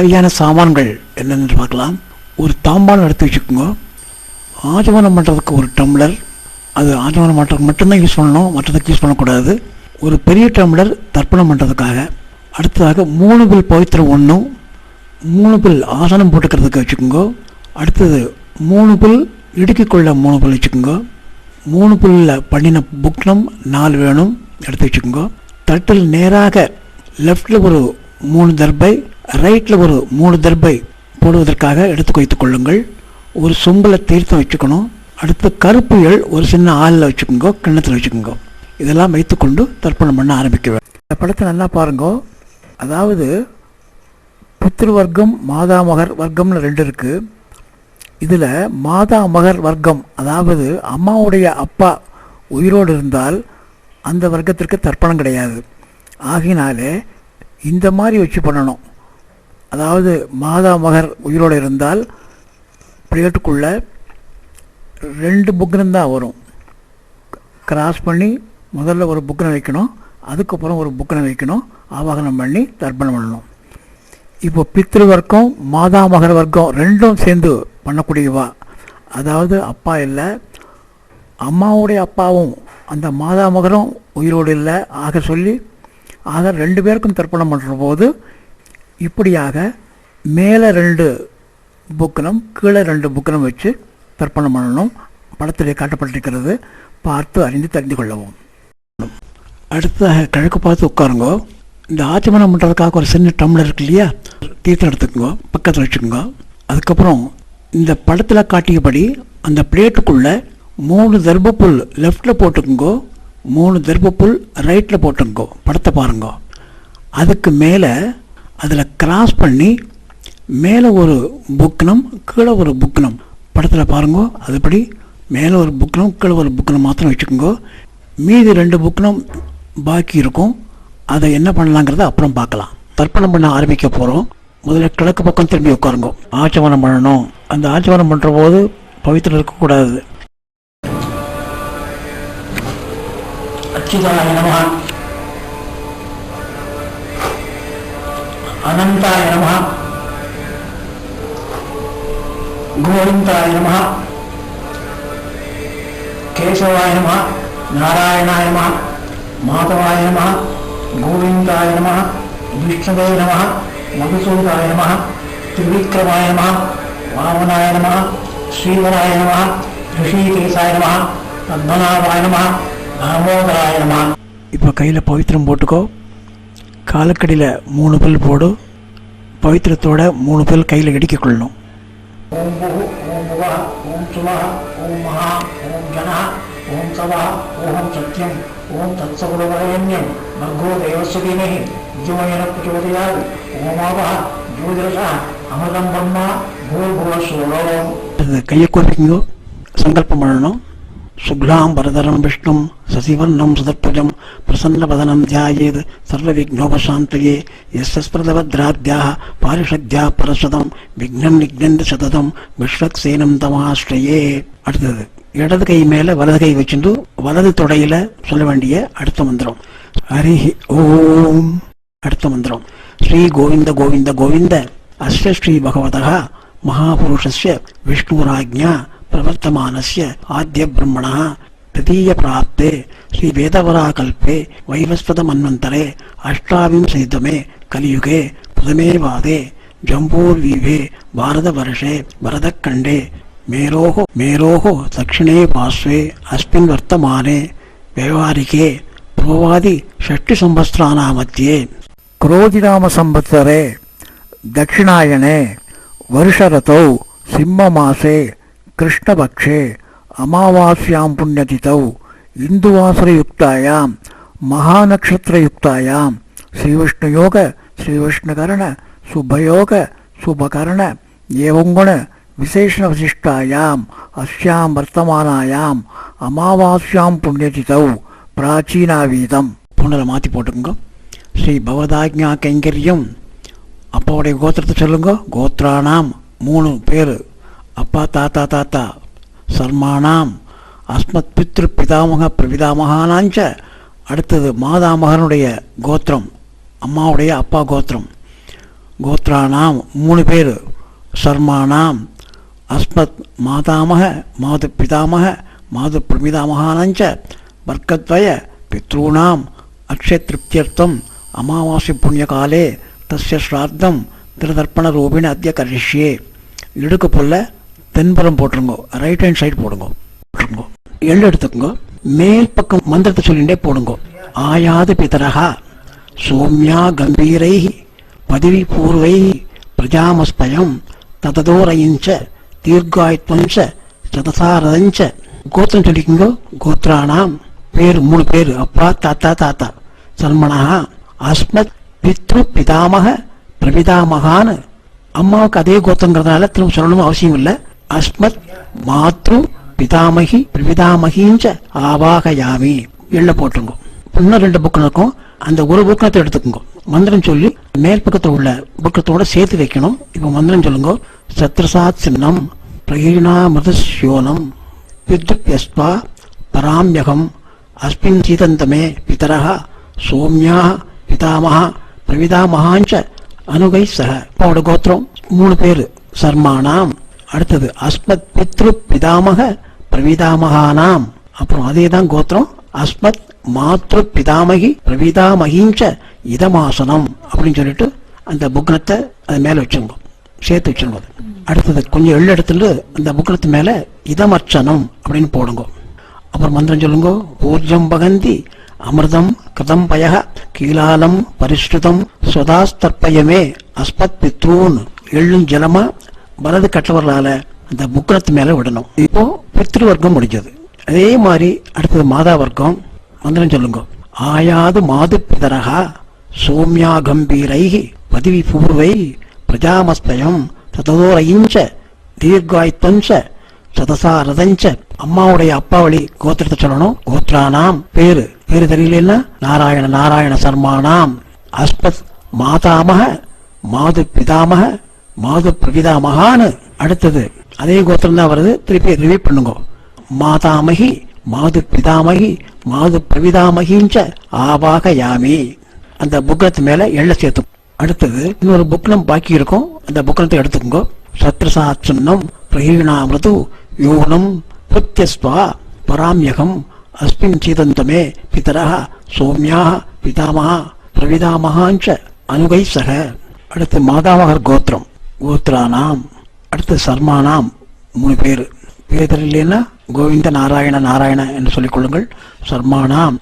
தேவையான சாமான்கள் என்னென்னு பார்க்கலாம். ஒரு தாம்பாளம் எடுத்து வச்சுக்கோங்க. ஆஜமனம் பண்ணுறதுக்கு ஒரு டம்ளர், அது ஆஜமனம் பண்ணுறதுக்கு மட்டும்தான் யூஸ் பண்ணணும், மற்றதுக்கு யூஸ் பண்ணக்கூடாது. ஒரு பெரிய டம்ளர் தர்ப்பணம் பண்ணுறதுக்காக. அடுத்ததாக 3 பில் பவித்திரம் 1, 3 பில் ஆசனம் போட்டுக்கிறதுக்கு வச்சுக்கோங்க. அடுத்தது 3 பில் இடுக்கிக்கொள்ள 3 பில் வச்சுக்கோங்க. 3 பில்லில் பண்ணின புக்னம் 4 வேணும், எடுத்து வச்சுக்கோங்க. தட்டில் நேராக லெஃப்டில் ஒரு 3 தர்பை, ரைட்டில் ஒரு 3 தர்பை போடுவதற்காக எடுத்து வைத்துக் கொள்ளுங்கள். ஒரு சொம்பில் தீர்த்தம் வச்சுக்கணும். அடுத்து கருப்பு எள் ஒரு சின்ன ஆளில் வச்சுக்கோங்க, கிண்ணத்தில் வச்சுக்கோங்க. இதெல்லாம் வைத்துக்கொண்டு தர்ப்பணம் பண்ண ஆரம்பிக்க வேண்டும். இந்த படத்தை நல்லா பாருங்க. அதாவது பித்ரு வர்க்கம் மாதாமகர் வர்க்கம்னு 2 இருக்குது. இதில் மாதாமகர் வர்க்கம், அதாவது அம்மாவுடைய அப்பா உயிரோடு இருந்தால் அந்த வர்க்கத்திற்கு தர்ப்பணம் கிடையாது. ஆகினாலே இந்த மாதிரி வச்சு பண்ணணும். அதாவது மாதாமகர் உயிரோடு இருந்தால் பிளேட்டுக்குள்ளே 2 புக்னம் தான் வரும். கிராஸ் பண்ணி முதல்ல ஒரு புக்னம் வைக்கணும், அதுக்கப்புறம் ஒரு புக்னம் வைக்கணும், ஆவாகனம் பண்ணி தர்ப்பணம் பண்ணணும். இப்போ பித்ரு வர்க்கம் மாதாமகர் வர்க்கம் 2ம் சேர்ந்து பண்ணக்கூடியவா. அதாவது அப்பா இல்லை, அம்மாவுடைய அப்பாவும் அந்த மாதாமகரும் உயிரோடு இல்லை ஆக சொல்லி 2 பேருக்கும் தர்ப்பணம் பண்ணுற போது இப்படியாக மேலே 2 புக்கனம் கீழே 2 புக்கனம் வச்சு தர்ப்பணம் பண்ணணும். படத்திலே காட்டப்பட்டிருக்கிறது, பார்த்து அறிந்து தெரிந்து கொள்ளவும். அடுத்ததாக கிழக்கு பார்த்து உட்காருங்க. இந்த ஆச்சமனம் பண்ணுறதுக்காக ஒரு சின்ன டம்ளர் இருக்கு இல்லையா, தீர்த்தம் எடுத்துக்கோங்க, பக்கத்தில் வச்சுக்கோங்க. அதுக்கப்புறம் இந்த படத்தில் காட்டியபடி அந்த பிளேட்டுக்குள்ளே 3 தர்பப்புல் லெஃப்டில் போட்டுக்குங்க, 3 தர்பப்புல் ரைட்டில் போட்டுக்கோ. படத்தை பாருங்க. அதுக்கு மேலே அதில் கிராஸ் பண்ணி மேலே ஒரு புக்னம் கீழே ஒரு புக்னம், படத்தில் பாருங்க. அதுபடி மேலே ஒரு புக்னம் கீழே ஒரு புக்னம் மாத்திரம் வச்சுக்கோங்க. மீதி 2 புக்னம் பாக்கி இருக்கும். அதை என்ன பண்ணலாங்கிறத அப்புறம் பார்க்கலாம். தர்ப்பணம் பண்ண ஆரம்பிக்க போகிறோம். முதல்ல கிழக்கு பக்கம் திரும்பி உட்காருங்க. ஆச்சமனம் பண்ணணும். அந்த ஆச்சமனம் பண்ணுற போது பவித்திரம் இருக்கக்கூடாது. அச்சுதாய நமஹ, அனந்தாய நமஹ, கோவிந்தாய நமஹ, கேசவாய நமஹ, நாராயணாய நமஹ, மாதவாய நமஹ, கோவிந்தாய நமஹ, விஷ்ணவே நமஹ, மதுசூதாய நமஹ, திரிவிக்ரமாய நமஹ, வாமனாய நமஹ, ஸ்ரீவராய நமஹ, ரிஷிகேசாய நமஹ, பத்மநாபாய நமஹ, தாமோதராய நமஹ. இப்போ கையில் பவித்திரம் போட்டுக்கோ. காலக்கடியில் 3 பில் போடு. பவித்திரத்தோட 3 பில் கையில் இடிக்க கொள்ளணும். ஓம் புஹு, ஓம் புவஹ, ஓம் சுவஹ, ஓம் மஹா, ஓம் ஜனஹ, ஓம் சவஹ, ஓம் சத்யம், ஓம் தத்சகுலவரண்யம், மர்கோ தேவஸ்ய தீமஹி விஜ்ஜுமயன பிரச்சோதயாத், ஓமாவஹ ஜோதிரசா அமிர்தம் பிரம்மா பூர்புவஸ்வரோம். கையை கோர்ப்பிங்க, சங்கல்பம் பண்ணணும். சுக்லாம் பரதரம் விஷ்ணும் சசிவர்ணம் சுதர்பஜம் பிரசன்னவதனம் தியாயேத் சர்வவிக்னோபசாந்தயே யஸ்ஸ்பிரதவத்ராத்யாः பாரிஷத்யா பரஸ்வதம் விக்னம் நிக்னந்த சததம் விஸ்வக்சேனம் தமாஸ்ரயே. அடுத்தது இடது கை மேலே வலது கை வச்சுட்டு வலது தொடையில சொல்ல வேண்டிய அடுத்த மந்திரம் ஹரி ஓம். அடுத்த மந்திரம் ஸ்ரீ கோவிந்த கோவிந்த கோவிந்த அஸ்ய ஸ்ரீ பகவதः மகாபுருஷஸ்ய விஷ்ணுராஜ்ஞா பிரவர்த்தமானஸ்ய ஆத்ய பிரம்மணः तृतीय प्राप्ते श्री वेदवराकल्पे वैवस्वत मन्वन्तरे अष्टाविंशतितमे कलियुगे प्रथमे वादे जम्बूर्वीभे भारतवर्षे भरतखण्डे मेरोः दक्षिणे पार्श्वे अस्मिन् वर्तमाने व्यवहारिके पूर्वादि षष्टिसंवत्सराणां मध्ये क्रोधिनाम संवत्सरे दक्षिणायने वर्षऋतौ सिंहमासे कृष्णपक्षे अमावास्यां पुण्यतिथौ इंदुवासरयुक्तायां महानक्षत्रयुक्तायां श्रीविष्णुयोग श्रीविष्णुकर्ण शुभयोग शुभकर्ण एवं गुण विशेषण विशिष्टायाम् अस्यां वर्तमानायाम् अमावास्यां पुण्यतिथौ प्राचीनावीदं पुनर माति पोट्टुंगो श्री भवदाज्ञा कैंकर्यम अप्पावुடைய கோத்திரத்தை சொல்லுங்க. கோத்ராணாம் 3 பேர், அப்பா தாத்தா தாத்தா, சர்மானாம் அஸ்மத் பித்ரு பிதாமக பிரபிதாமகானாஞ்ச. அடுத்தது மாதாமகனுடைய கோத்திரம், அம்மாவுடைய அப்பா கோத்திரம். கோத்ரானாம் 3 பேர், சர்மானாம் அஸ்மத் மாதாமக மாது பிதாமக மாது பிரமிதாமகானஞ்ச வர்க்கத்வய பித்ருணாம் அக்ஷய திருப்தியர்த்தம் அமாவாசை புண்ணியகாலே தஸ்ய ஸ்ராத்தம் திருதர்ப்பண ரூபிண அத்திய கரிஷ்யே. இடுக்கு போல தென்புறம் போட்டுருங்கோ, ரைட் ஹேண்ட் சைடு போடுங்க. எள்ளு எடுத்துக்கோங்க, மேல் பக்கம் மந்திரத்தை சொல்லிகிட்டே போடுங்க. ஆயாது பிதரகா சோம்யா கம்பீரை பதவி பூர்வை பிரஜாமஸ்பயம் தததோரயிஞ்ச தீர்காயுத்வஞ்ச சதசாரதஞ்ச. கோத்திரம் சொல்லிக்கோங்க. கோத்ரானாம் பேர் 3 பேர், அப்பா தாத்தா தாத்தா. சல்மனா அஸ்மத் பித்ரு பிதாமக பிரபிதாமகான்னு. அம்மாவுக்கு அதே கோத்திரங்கிறதுனால திரும்ப சொல்லணும் அவசியம் இல்லை. அஸ்மத் மாத்ரு பிதாமகி பிரபிதாமகிஞ்ச ஆவாகயாமி. எள்ள போட்டுருங்க. இன்னும் 2 புக்கம் இருக்கும், அந்த ஒரு புக்கத்தை எடுத்துக்கோங்க. மந்திரம் சொல்லி மேல் பக்கத்தில் உள்ள புக்கத்தோட சேர்த்து வைக்கணும். இப்போ மந்திரம் சொல்லுங்க. சத்ரசாத் சின்னம் பிரகீணாமிருதஸ்யோனம் வித்யுப்யஸ்வா பராம்யகம் அஸ்மின் சீதந்தமே பிதரஹ சோம்யா பிதாமஹா பிரவிதாமகாஞ்ச அனுகை சக. அவரோட கோத்திரம் 3 பேர், சர்மானாம். அடுத்தது அஸ்மத் பித்ரு பிதாமக பிரவிதாமகானாம். அப்புறம் அதே தான் கோத்திரம் அஸ்மத் மாத்ரு பிதாமகி பிரவிதாமகிஞ்ச இதமாசனம் அப்படின்னு சொல்லிட்டு அந்த புக்னத்தை அது மேல வச்சுருங்க, சேர்த்து வச்சுருங்க. அடுத்தது கொஞ்சம் எள்ளு எடுத்துட்டு அந்த புக்னத்து மேல இதமர்ச்சனம் அப்படின்னு போடுங்க. அப்புறம் மந்திரம் சொல்லுங்க. ஊர்ஜம் பகந்தி அமிர்தம் கிருதம் பய கீலாலம் பரிஷ்டுதம் ஸ்வதாஸ்தர்ப்பயமே அஸ்மத் பித்ரூன். எள்ளும் ஜலமா வலது கட்டவர்களால அந்த புக்னத்து மேல விடணும். இப்போ பித்ரு வர்க்கம் முடிஞ்சது. அதே மாதிரி அடுத்தது மாதா வர்க்கம். மந்திரம் சொல்லுங்க. ஆயாது மாது பிதரகா சோம்யா கம்பீரை பதவி பூர்வை பிரஜாமஸ்பயம் ததோரயிஞ்ச தீர்காயுத்வஞ்ச சதசாரதஞ்ச. அம்மாவுடைய அப்பா வழி கோத்திரத்தை சொல்லணும். கோத்ரானாம் பேரு தெரியலன்னா நாராயண நாராயண சர்மானாம் அஸ்மத் மாதாமக மாது பிதாமக மாது பிரபிதாமகான்னு. அடுத்தது அதே கோத்திரம் தான் வருது, திருப்பி ரிவ்யூ பண்ணுங்க. மாதாமகி மாது பிதாமகி மாது பிரவிதாமகிஞ்ச ஆவாகயாமி. அந்த புக்கத்து மேல எள்ள சேர்த்து. அடுத்தது இன்னொரு புக்னம் பாக்கி இருக்கும், அந்த புக்கனத்தை எடுத்துக்கோங்க. சத்ரசாட்சன்னம் பிரகீணாமிருது யோனம் பிரத்யஸ்வா பராம்யகம் அஸ்மின் சீதந்தமே பிதரஹ சோம்யா பிதாமஹா பிரவிதாமகாஞ்ச அனுகை சக. அடுத்து மாதாமகர் கோத்திரம். கோத்ரானாம். அடுத்து சர்மானாம் 3 பேர். பேர் இல்லைன்னா கோவிந்த நாராயண நாராயண என்று சொல்லிக் கொள்ளுங்கள். சர்மானாம்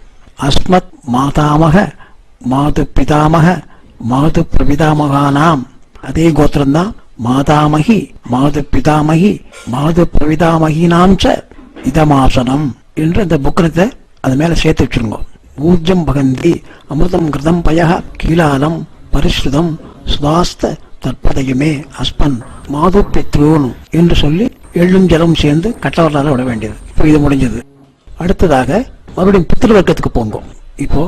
அஸ்மத் மாதாமக மாது பிதாமக மாது பிரபிதாமகானாம். அதே கோத்திரம்தான். மாதாமகி மாது பிதாமகி மாது பிரவிதாமகினாம் ச இதமாசனம் என்று அந்த புக்கனத்தை அது மேல சேர்த்து வச்சிருங்க. ஊர்ஜம் பகந்தி அமிர்தம் கிருதம் பய கீலாலம் பரிஷ்ருதம் சுதாஸ்த தற்பதையுமே அஸ்மன் மாது பித்ரூன் என்று சொல்லி எள்ளும் ஜலம் சேர்ந்து கட்டவர்களால் விட வேண்டியது. இப்போ இது முடிஞ்சது. அடுத்ததாக மறுபடியும் பித்திரு வர்க்கத்துக்கு போங்க. இப்போ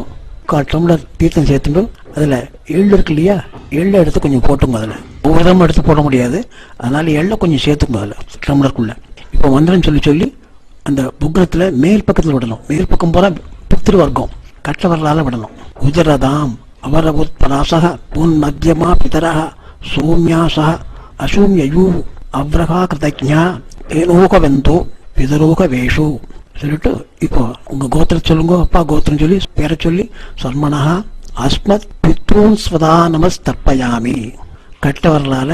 1/4 டம்ளர் தீர்த்தம் சேர்த்துட்டு அதுல எள்ளு இருக்கு இல்லையா, எள்ளை எடுத்து கொஞ்சம் போட்டுங்க. அதுல ஒவ்வொரு தரம் எடுத்து போட முடியாது, அதனால எள்ளை கொஞ்சம் சேர்த்துங்க அதுல டம்ளருக்குள்ள. இப்போ மந்திரம் சொல்லி அந்த புக்னத்துல மேல் பக்கத்தில் விடணும். மேல் பக்கம் போற பித்திரு வர்க்கம் கட்டவர்களால விடணும். உதரதாம் அவர உத்பராசக புன் மத்தியமா பிதரஹ சோம்யாசக அசூம்யயூ அவ்ரகா கிருதஜ்ஞா ஏனோகவெந்தோ பிதரோக வேஷு சொல்லிட்டு இப்போ உங்க கோத்திரம் சொல்லுங்க. அப்பா கோத்திரம் சொல்லி பேரை சொல்லி சர்மனா அஸ்மத் பித்ரூன் ஸ்வதா நமஸ்தர்ப்பயாமி. கட்டவர்களால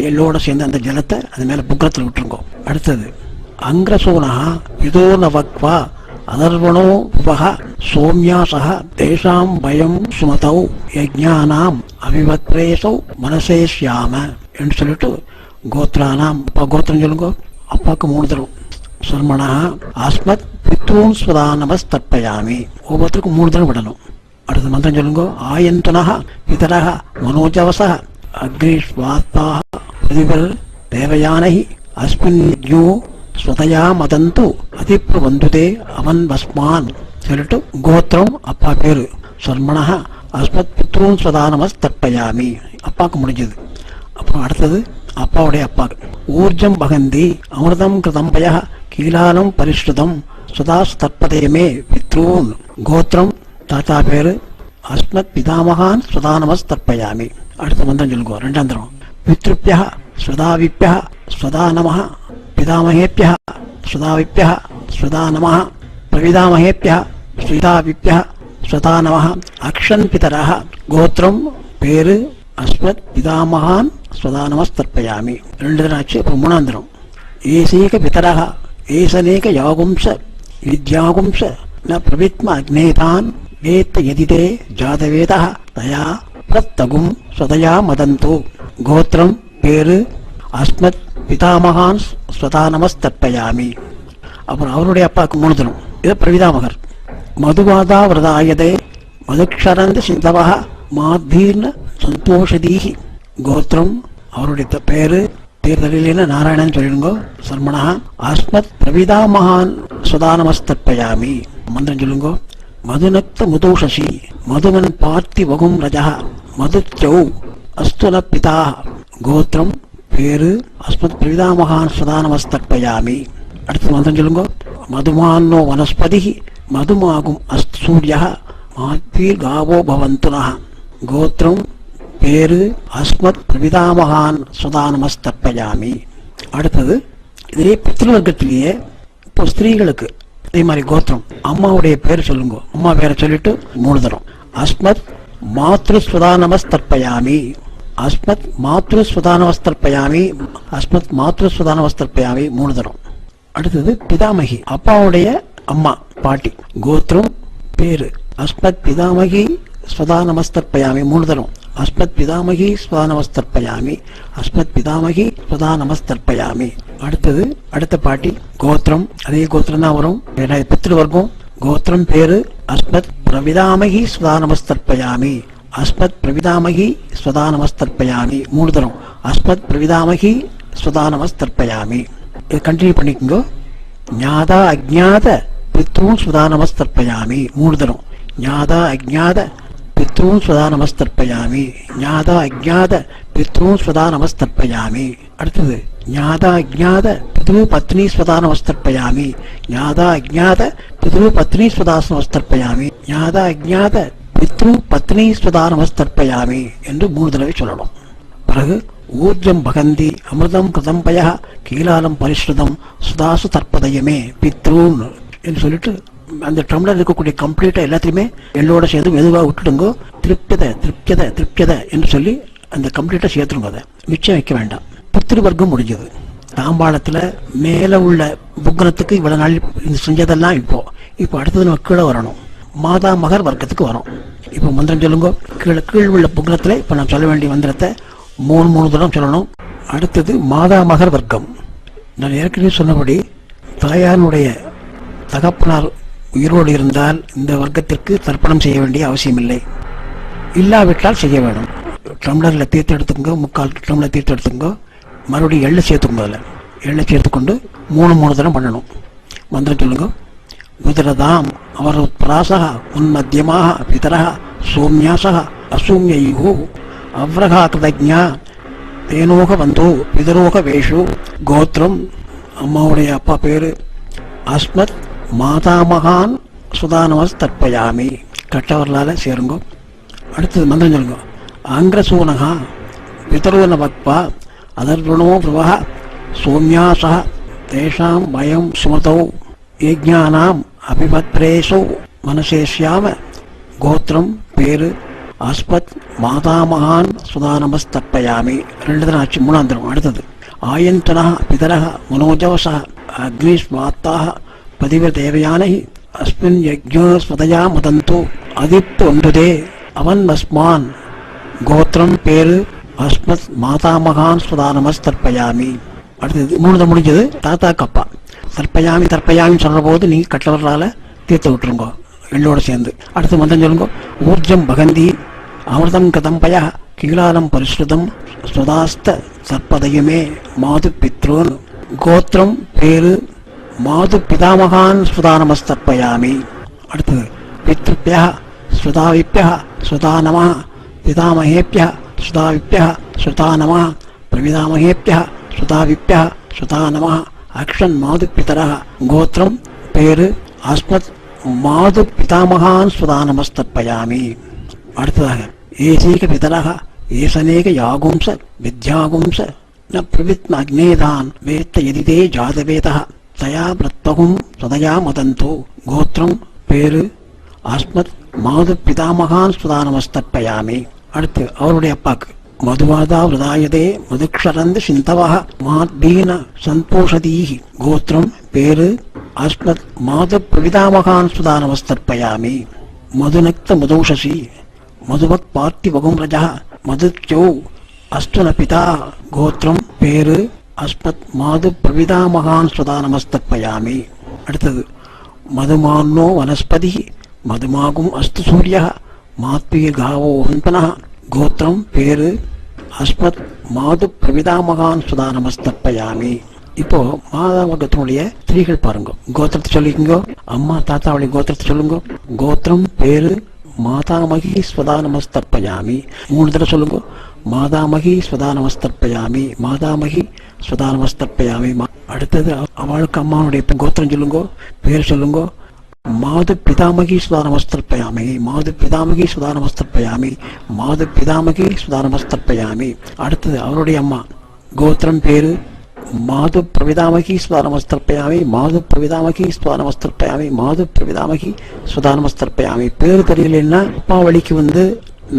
எல்லோட சேர்ந்து அந்த ஜலத்தை அது மேல புக்கத்தில் விட்டுருங்க. அடுத்தது அங்கிரசோனா இதோ நவக்வா அதர்வணோ உபக சோம்யாசக தேசாம் பயம் சுமதௌ யஜ்ஞானாம் அவிவத்ரேசௌ மனசேஷ்யாம என்று சொல்லிட்டு கோத்ரானாம். அப்பா கோத்திரம் சொல்லுங்க. அப்பாவுக்கு 3 தடவை. சர்மனா அஸ்மத் பித்ரூன் ஸ்வதா நமஸ்தர்ப்பயாமி. ஒவ்வொருத்தருக்கும் 3 தடவை விடணும். அடுத்த மந்திரம் சொல்லுங்க. ஆயந்தனஹ பிதரஹ மனோஜவசஹ அக்னிஷ்வாத்பாஹ பிருதிவர் தேவயானஹி அஸ்மின் யஜ்ஞோ ஸ்வதயா மதந்து அதிப்ரு வந்துதே அவன் வஸ்மான் சொல்லிட்டு கோத்திரம் அப்பா பேரு சர்மனஹ அஸ்மத் பித்ரூன் ஸ்வதா நமஸ்தர்ப்பயாமி. அப்பாவுக்கு முடிஞ்சது. அப்புறம் அடுத்தது அப்பாவுடைய அப்பாவுக்கு. ஊர்ஜம் பகந்தி அமிர்தம் கிருதம் பய கீலாலம் பரிஷ்ருதம் சுதாஸ்தர்ப்பதயமே பித்ரூன். கோத்திரம் தாத்தா பேரு அஸ்மத் பிதாமகான் சுதா நமஸ்தர்ப்பயாமி. அடுத்த மந்திரம் சொல்லுங்க. ரெண்டாந்திரம். பித்ருப்யா ஸ்வதாவிப்யா ஸ்வதா நமஹ, பிதாமகேப்யா ஸ்வதாவிப்யா ஸ்வதா நமஹ, பிரவிதாமகேப்யா ஸ்வதாவிப்யா ஸ்வதா நமஹ, அக்ஷன் பிதரஹ, கோத்திரம் பேரு அஸ்மத் பிதாமகான் ஸ்வதா நமஸ்தர்ப்பயாமி. ரெண்டு தினம் ஆச்சு. அப்புறம் மூணாந்திரம். ஏசேக பிதரஹ ஏசனேக யாகும்ச வித்யாகும்ச ந பிரவித்ம அக்னேதான் வேத்த யதிதே ஜாதவேதः தயா பிரத்தகும் ஸ்வதயா மதந்து, கோத்திரம் பேரு அஸ்மத் பிதாமகான் ஸ்வதா நமஸ்தர்ப்பயாமி. அப்புறம் அவருடைய அப்பாவுக்கு மூணு தினம். இது பிரவிதாமகர். மதுவாதா விரதாயதே மதுக்ஷரந்த சிந்தவः மாத்தீர்ண சந்தோஷதீஹி, கோத்திரம் அவருடைய பேரு தீர்த்தலிலேன நாராயணன் சொல்லிடுங்கோ. சர்மணா அஸ்மத் பிரவிதாமகான் ஸ்வதா நமஸ்தர்ப்பயாமி. மந்திரம் சொல்லுங்கோ. மதுநக்த முதோஷசி மதுமன் பார்த்தி வகும் ரஜா மதுச்சௌ அஸ்துல பிதா, கோத்திரம் பேரு அஸ்மத் பிரவிதாமகான் ஸ்வதா நமஸ்தர்ப்பயாமி. அடுத்த மந்திரம் சொல்லுங்கோ. மதுமானோ வனஸ்பதி மதுமாகும் அஸ்து சூரிய மாத்வீர் காவோ பவந்துனः, கோத்திரம் பேரு அஸ்மத் பிரவிதாமகான் ஸ்வதா நமஸ்தர்ப்பயாமி. அடுத்தது இதே பித்ருவர்க்கத்திலேயே இப்போ ஸ்திரீகளுக்கு அதே மாதிரி கோத்திரம் அம்மாவுடைய பேர் சொல்லுங்க. அம்மா பேரை சொல்லிட்டு மூணு தரம். அஸ்மத் மாத்ரு ஸ்வதா நமஸ்தர்ப்பயாமி, அஸ்மத் மாத்ரு ஸ்வதா நமஸ்தர்ப்பயாமி, அஸ்மத் மாத்ரு ஸ்வதா நமஸ்தர்ப்பயாமி மூணு தரம். அடுத்தது பிதாமகி அப்பாவுடைய அம்மா பாட்டி, கோத்திரம் பேரு அஸ்மத் பிதாமகி ஸ்வதா நமஸ்தர்ப்பயாமி மூணு தரம். அஸ்மத் பிதாமகி ஸ்வதா நமஸ்தர்ப்பயாமி, அஸ்மத் பிதாமகி ஸ்வதா நமஸ்தர்ப்பயாமி. அடுத்தது அடுத்த பாட்டி கோத்திரம் அதே கோத்திரம் தான் வரும். பித்ருவர்க்கம் கோத்திரம் பேரு அஸ்மத் பிரவிதாமகி ஸ்வதா நமஸ்தர்ப்பயாமி, அஸ்மத் பிரவிதாமகி ஸ்வதா நமஸ்தர்ப்பயாமி மூணு தரம். அஸ்மத் பிரவிதாமகி ஸ்வதா நமஸ்தர்ப்பயாமி. இது கண்டினியூ பண்ணிக்கோங்க. ஞாதா அஜ்ஞாத பித்ருன் ஸ்வதா நமஸ்தர்ப்பயாமி மூணு தரம். ஞாதா அஜ்ஞாத பித்ருன் ஸ்வதா நமஸ்தர்ப்பயாமி, ஞாதா அஜ்ஞாத பித்ருன் ஸ்வதா நமஸ்தர்ப்பயாமி. அடுத்தது ஞாதா அஜ்ஞாத பித்ரு பத்னி ஸ்வதா நமஸ்தர்ப்பயாமி, ஞாதா அஜ்ஞாத பித்ரு பத்னி ஸ்வதா நமஸ்தர்ப்பயாமி, ஞாதா அஜ்ஞாத பித்ரு பத்னி ஸ்வதா நமஸ்தர்ப்பயாமி என்று மூணு தடவை சொல்லணும். பிறகு ஊர்ஜம் பகந்தி அமிர்தம் கிருதம்பய கீலாலம் பரிஸ்ருதம் சுதாசு தற்பதயமே பித்ரூன் என்று சொல்லிட்டு அந்த டம்ளர் இருக்கக்கூடிய கம்ப்ளீட்டா எல்லாத்தையுமே எள்ளோட சேர்ந்து மெதுவாக விட்டுடுங்க. திருப்தியத திருப்தியத திருப்தியத என்று சொல்லி அந்த கம்ப்ளீட்டா சேர்த்துருங்க. அதை மிச்சம் வைக்க வேண்டாம். பித்ருவர்க்கம் முடிஞ்சது. தாம்பாளத்துல மேல உள்ள புக்னத்துக்கு இவ்வளவு நாள் செஞ்சதெல்லாம் இப்போ அடுத்தது நம்ம கீழே வரணும். மாதா மகர் வர்க்கத்துக்கு வரும். இப்போ மந்திரம் சொல்லுங்க. கீழ் உள்ள புக்னத்துல இப்ப நான் சொல்ல வேண்டிய மந்திரத்தை மூணு தரம் சொல்லணும். அடுத்தது மாதா மகர் வர்க்கம். நான் ஏற்கனவே சொன்னபடி தாயாருடைய தகப்பனார் உயிரோடு இருந்தால் இந்த வர்க்கத்திற்கு தர்ப்பணம் செய்ய வேண்டிய அவசியம் இல்லை. இல்லாவிட்டால் செய்ய வேண்டும். டம்ளர்ல தீர்த்து எடுத்துக்கோ, முக்கால் டம்ளர் தீர்த்து எடுத்துக்கோ, மறுபடியும் எள்ளு சேர்த்துக்கோங்க. அதில் எள்ளை சேர்த்துக்கொண்டு மூணு தரம் பண்ணணும். மந்திரம் சொல்லுங்க. புதரதாம் அவர் பிராசக உன்மத்தியமாக பிதரக சோம்யாசக அசூமியோ அவ்ரகா கிருதஜா தேனோக வந்தோ பிதரோக வேஷு, கோத்திரம் அம்மாவுடைய அப்பா பேரு அஸ்மத் மாதாமகான் சுதா நமஸ்தர்ப்பயாமி. கட்டவர்களால சேருங்க. அடுத்தது மந்திரம் சொல்லுங்க. அங்கிரசூனகா பிதரோன பக்வா அதர்வணோ பிரவஹ சோம்யாசா தேஷாம் பயம் சுமதௌ யஜ்ஞானாம் அபிபத்ரேசௌ மனசேஷ்யாம, கோத்திரம் பேரு அஸ்மத் மாதாமகான் சுதா நமஸ்தர்ப்பயாமி ரெண்டு தினம் ஆச்சு. மூணாந்திரம். அடுத்தது ஆயந்தனா பிதரக மனோஜவச அக்னிஸ்வாத்தாக பதிவ தேவயானை அஸ்மின் யஜ்ஞோ ஸ்வதயா மதந்தோ அதிப்து ஒன்பதே அவன் மஸ்மான், கோத்திரம் பேரு அஸ்மத் மாதாமகான் ஸ்வதா நமஸ்தர்ப்பயாமி. அடுத்தது மூணு தான் முடிஞ்சது. தாத்தா கப்பா தர்ப்பயாமி தர்ப்பயாமின்னு சொல்ற போது நீங்க கட்டவர்களால தீர்த்து விட்டுருங்க எள்ளோட சேர்ந்து. அடுத்து மந்திரம் சொல்லுங்க. ஊர்ஜம் பகந்தி அமிர்தம் கதம்பய கீலாலம் பரிஸ்ருதம் ஸ்வதாஸ்த சர்ப்பதயமே மாது பித்ரோன், கோத்திரம் பேரு மாது பிதாமகான் ஸ்வதா நமஸ்தர்ப்பயாமி. அடுத்தது பித்ருப்யா ஸ்வதாவிப்யா ஸ்வதா நம, பிதாமகேப்யா ஸ்வதாவிப்யா ஸ்வதா நம, பிரவிதாமகேப்யா ஸ்வதாவிப்யா ஸ்வதா நம, அக்ஷன் மாது பிதரः, கோத்திரம் பேரு அஸ்மத் மாது பிதாமகான் ஸ்வதா நமஸ்தர்ப்பயாமி. அடுத்ததாக ஏசீக பிதரः ஏசனேக யாகும்ச வித்யாகும்ச ந பிரவித்ன அக்னேதான் வேத்த எதிதே ஜாதவேதா தயா பிரத்வகும் சதயா மதந்தோ. கோத்திரம் பேரு அஸ்மத் மாது பிதாமகான் சுதானமஸ்தர்ப்பயாமி. அடுத்து அவருடைய அப்பாக்கு மதுவாதா விரதாயதே மதுக்ஷரந்து சிந்தவா மாத்பீன சந்தோஷதீஹி. கோத்திரம் பேரு அஸ்மத் மாது பிரவிதாமகான் சுதானமஸ்தர்ப்பயாமி. மதுநக்த மதோஷசி மதுவத் பார்த்திவகும் ரஜா மதுச்சோ அஸ்வன பிதா. கோத்திரம் பேரு அஸ்மத் மாது பிரவிதாமகான் சுதானமஸ்தர்ப்பயாமி. அடுத்தது மதுமான்னோ வனஸ்பதி மதுமாகும் அஸ்து சூரிய மாத்வீர்காவோ ஹன்பன. கோத்திரம் பேரு அஸ்மத் மாது பிரவிதாமகான் சுதானமஸ்தர்ப்பயாமி. இப்போ மாதாவகத்தினுடைய ஸ்திரீகள் பாருங்க. கோத்திரத்தை சொல்லிக்கோங்க. அம்மா தாத்தாவுடைய கோத்திரத்தை சொல்லுங்க. கோத்திரம் பேரு மாதாமகி ஸ்வதானமஸ்தர்ப்பயாமி. 3 தடவை சொல்லுங்க. மாதாமகி ஸ்வதானமஸ்தர்ப்பயாமி, மாதாமகி ஸ்வதானமஸ்தர்ப்பயாமி. அடுத்தது அவளுக்கு அம்மாவுடைய கோத்திரம் சொல்லுங்க, பேர் சொல்லுங்க. மாது பிதாமகி சுதானமஸ்தர்ப்பயாமி, மாது பிதாமகி சுதானமஸ்தர்ப்பயாமி, மாது பிதாமகி சுதானமஸ்தர்ப்பயாமி. அடுத்தது அவருடைய அம்மா கோத்திரம் பேரு மாது பிரவிதாமகி சுதானமஸ்தர்ப்பயாமி, மாது பிரவிதாமகி சுதானமஸ்தர்ப்பயாமி, மாது பிரவிதாமகி சுதானமஸ்தர்ப்பயாமி. பேரு தெரியலன்னா அப்பா வழிக்கு வந்து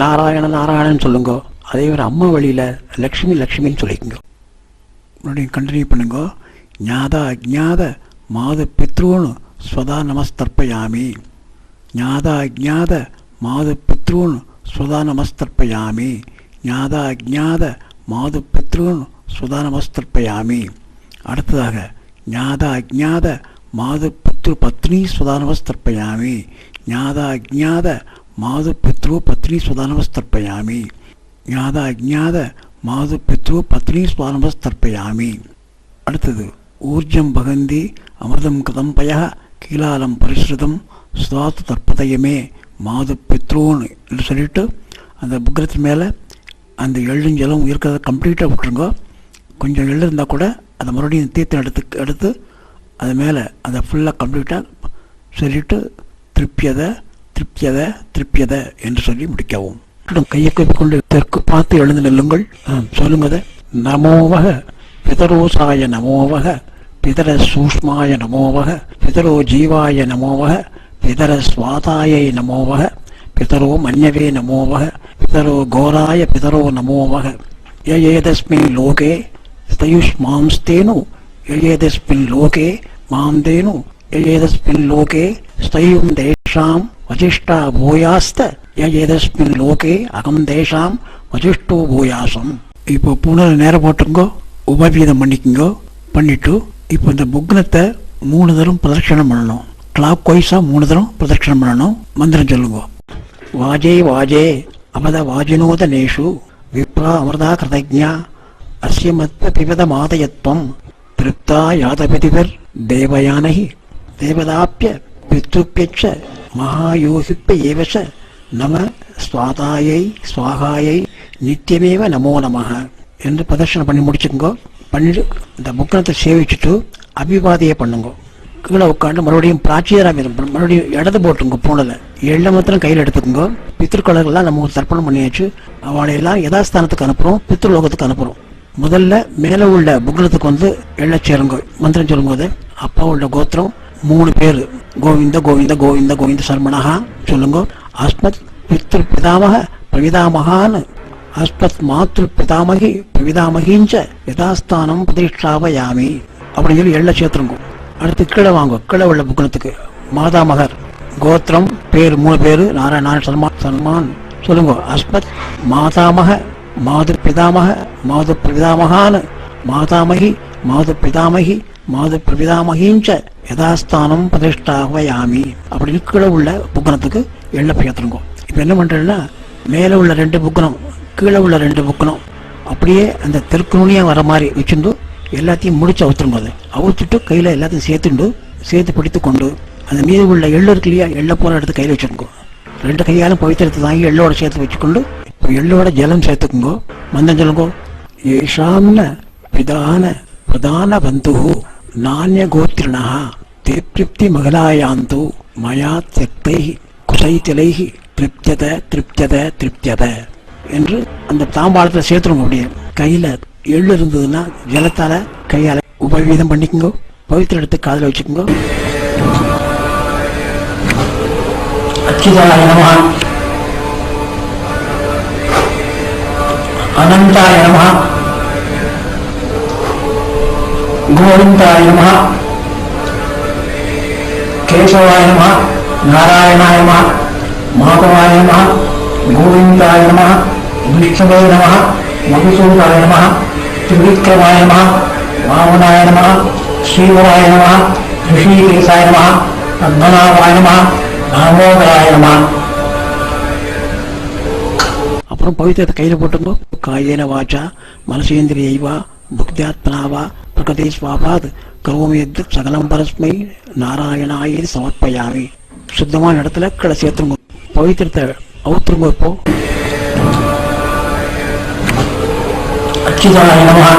நாராயணன் நாராயணன் சொல்லுங்க. அதே ஒரு அம்மா வழியில லக்ஷ்மி லக்ஷ்மின்னு சொல்லிக்கோங்க. மறுபடியும் கண்டினியூ பண்ணுங்க. ஞாதா அஜ்ஞாத மாது பித்ருன்னு ஸ்வதா நமஸ்தர்ப்பயாமி, ஞாதா அஜ்ஞாத மாது பித்ருன்னு ஸ்வதா நமஸ்தர்ப்பயாமி, ஞாதா அஜ்ஞாத மாது பித்ருன்னு ஸ்வதா நமஸ்தர்ப்பயாமி. அடுத்ததாக ஞாதா அஜ்ஞாத மாது பித்ரு பத்னி ஸ்வதா நமஸ்தர்ப்பயாமி, ஞாதா அஜ்ஞாத மாது பித்ரு பத்னி ஸ்வதா நமஸ்தர்ப்பயாமி, ஞாதா அஜ்ஞாத மாது பித்ரு பத்னி ஸ்வதா நமஸ்தர்ப்பயாமி. அடுத்தது ஊர்ஜம் பகந்தி அமிர்தம் கதம்பய கீலாலம் பரிசுதம் ஸ்வாத்து தற்பதயமே மாது பித்ருன்னு என்று சொல்லிட்டு அந்த புக்கிரத்து மேலே அந்த எள்ளுஞ்சலும் இருக்கிறத கம்ப்ளீட்டாக விட்டுருங்க. கொஞ்சம் எள்ளு இருந்தால் கூட அதை மறுபடியும் தீர்த்தம் எடுத்து அது மேலே அதை ஃபுல்லாக கம்ப்ளீட்டாக சொல்லிட்டு திருப்தியதை திருப்தியதை திருப்தியதை என்று சொல்லி முடிக்கவும். கையை கொண்டு தெற்கு பார்த்து எழுந்து நெல்லுங்கள். சொல்லுங்க. நமோவக பிதரோசாய நமோவக பிதர சூஷ்மாய நமோவக பிதரோ ஜீவாய நமோவக பிதர ஸ்வாதாயை நமோவக பிதரோ மன்யவே நமோவக பிதரோ கோராய பிதரோ நமோவக. யேதஸ்மின் லோகே ஸ்தயுஷ்மாம்ஸ்தேனு யேதஸ்மின் லோகே மாம்தேனு யேதஸ்மின் லோகே ஸ்தயும் தேஷாம் வசிஷ்டா பூயாஸ்த யேதஸ்மின் லோகே அகம் தேஷாம் வசிஷ்டோ பூயாசம். இப்போ புனர நேரம் போட்டுங்கோ, உபவீதம் பண்ணிக்கோங்க. பண்ணிட்டு இப்போ இந்த புக்னத்தை 3 தரம் பிரதட்சணம் பண்ணணும். கிளாக் வைஸாக 3 தரம் பிரதட்சணம் பண்ணணும். மந்திரம் சொல்லுங்க. வாஜே வாஜே அபத வாஜினோத நேஷு விப்ரா அமிர்தா கிருதஜ்ஞா அஸ்ய மத்வ பிபத மாதயத்வம் திருப்தா யாதபதிவர் தேவயானஹி தேவதாப்பிய பித்ருப்யச்ச மகாயோகிப்ப ஏவச நம ஸ்வாதாயை ஸ்வாகாயை நித்தியமேவ நமோ நமக என்று பிரதர்ஷனம் பண்ணி முடிச்சுக்கோங்க. பண்ணிட்டு இந்த புக்கனத்தை சேவிச்சுட்டு அபிவாதியை பண்ணுங்க. கீழே உட்காந்து மறுபடியும் பிராச்சியராமிதம் மறுபடியும் இடது போட்டுங்க. போனதை எள்ள மாத்திரம் கையில் எடுத்துக்கோங்க. பித்ருக்கலர்கள்லாம் நம்ம தர்ப்பணம் பண்ணியாச்சு. அவளையெல்லாம் யதாஸ்தானத்துக்கு அனுப்புகிறோம், பித்ருலோகத்துக்கு அனுப்புகிறோம். முதல்ல மேலே உள்ள புக்னத்துக்கு வந்து எள்ள சேருங்க. மந்திரம் சொல்லும்போது அப்பாவோட கோத்திரம் 3 பேர் கோவிந்த கோவிந்த கோவிந்த கோவிந்த சர்மணஹா சொல்லுங்க. அஸ்மத் பித்ரு பிதாமக பிரவிதாமகான்னு அஸ்மத் மாத்ரு பிதாமகி பிரவிதாமகிஞ்ச யதாஸ்தானம் பிரதிஷ்டாவயாமி அப்படின்னு சொல்லி எள்ள சேர்த்துருங்க. அடுத்து கீழே வாங்க. கீழே உள்ள புக்கணத்துக்கு மாதாமகர் கோத்திரம் பேர் 3 பேர் நாராயண சல்மான் சொல்லுங்க. அஸ்மத் மாதாமக மாது பிதாமக மாது பிரவிதாமகான்னு மாதாமகி மாது பிதாமகி மாது பிரவிதாமகிஞ்ச யதாஸ்தானம் பிரதிஷ்டாவயாமி அப்படின்னு கீழே உள்ள புக்கணத்துக்கு எள்ள சேர்த்துருங்க. இப்போ என்ன பண்ணுறேன்னா மேலே உள்ள 2 புக்கணம் கீழே உள்ள 2 புக்கணம் அப்படியே அந்த தெற்கு நுனியாக வர மாதிரி வச்சுட்டு எல்லாத்தையும் முடிச்சு அவுத்துருங்க. அதை அவுத்துட்டு கையில் எல்லாத்தையும் சேர்த்து பிடித்து கொண்டு அந்த மீது உள்ள எள்ளு இருக்கு இல்லையா, எள்ளை போல எடுத்து கையில் வச்சுருங்க. 2 கையாலும் பவித்திரத்தை தாங்கி எள்ளோட சேர்த்து வச்சுக்கொண்டு இப்போ எள்ளோட ஜலம் சேர்த்துக்குங்கோ. மந்தம் சொல்லுங்கோ. ஏஷாம்ன பிதான பிரதான பந்து நானிய கோத்திரிணா திருப்தி மகளாயாந்து மயா தியக்தை குசைத்திலை திருப்தியத திருப்தியத திருப்தியத என்று அந்த தாம்பாளத்தில் சேர்த்துருங்க. அப்படியே கையில் எள்ளு இருந்ததுன்னா ஜலத்தால் கையால் உபவீதம் பண்ணிக்கோங்க. பவித்திர எடுத்து காதில் வச்சுக்கோங்க. அச்சுதாய நமஹ, அனந்தாய நமஹ, கோவிந்தாய நமஹ, கேசவாய நமஹ, நாராயணாய நமஹ, மாதவாய நமஹ, கோவிந்தாய நமஹ, விஷ்ணுவே நமஹ, மதுசூதாய நமஹ, திரிவிக்ரமாய நமஹ, வாமனாய நமஹ, ஸ்ரீவராய நமஹ, ரிஷிகேசாய நமஹ, பத்மநாபாய நமஹ, தாமோதராய நமஹ. அப்புறம் பவித்திரத்தை கையில் போட்டுங்கோ. காயேன வாச்சா மனசேந்திரியைவா புக்தியாத்மனாவா பிரகதே ஸ்வாபாத் கரோமி யத் சகலம் பரஸ்மை நாராயணாய சமர்ப்பயாமி. சுத்தமான இடத்துல கடை சேர்த்துருங்க. பவித்திரத்தை அவுத்துருங்க. இப்போ அச்சுதாய நமஹ,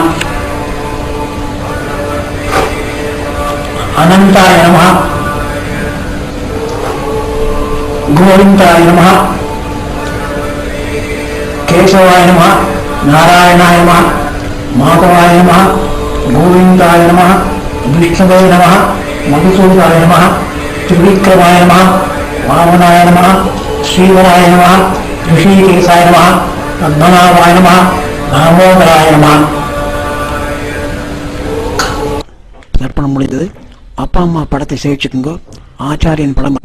அனந்தாய நமஹ, கோவிந்தாய நமஹ, கேசவாய நமஹ, நாராயணாய நமஹ, மாதவாய நமஹ, கோவிந்தாய நமஹ, விஷ்ணுவே நமஹ, மதுசூதாய நமஹ, திரிவிக்ரமாய நமஹ, வாமனாய நமஹ, ஸ்ரீவராய நமஹ, ரிஷிகேசாய நமஹ, பத்மநாபாய நமஹ, தாமோதராய நமஹ. தர்ப்பணம் முடிந்தது. அப்பா அம்மா படத்தை சேவிச்சுக்குங்க. ஆச்சாரியன் படம்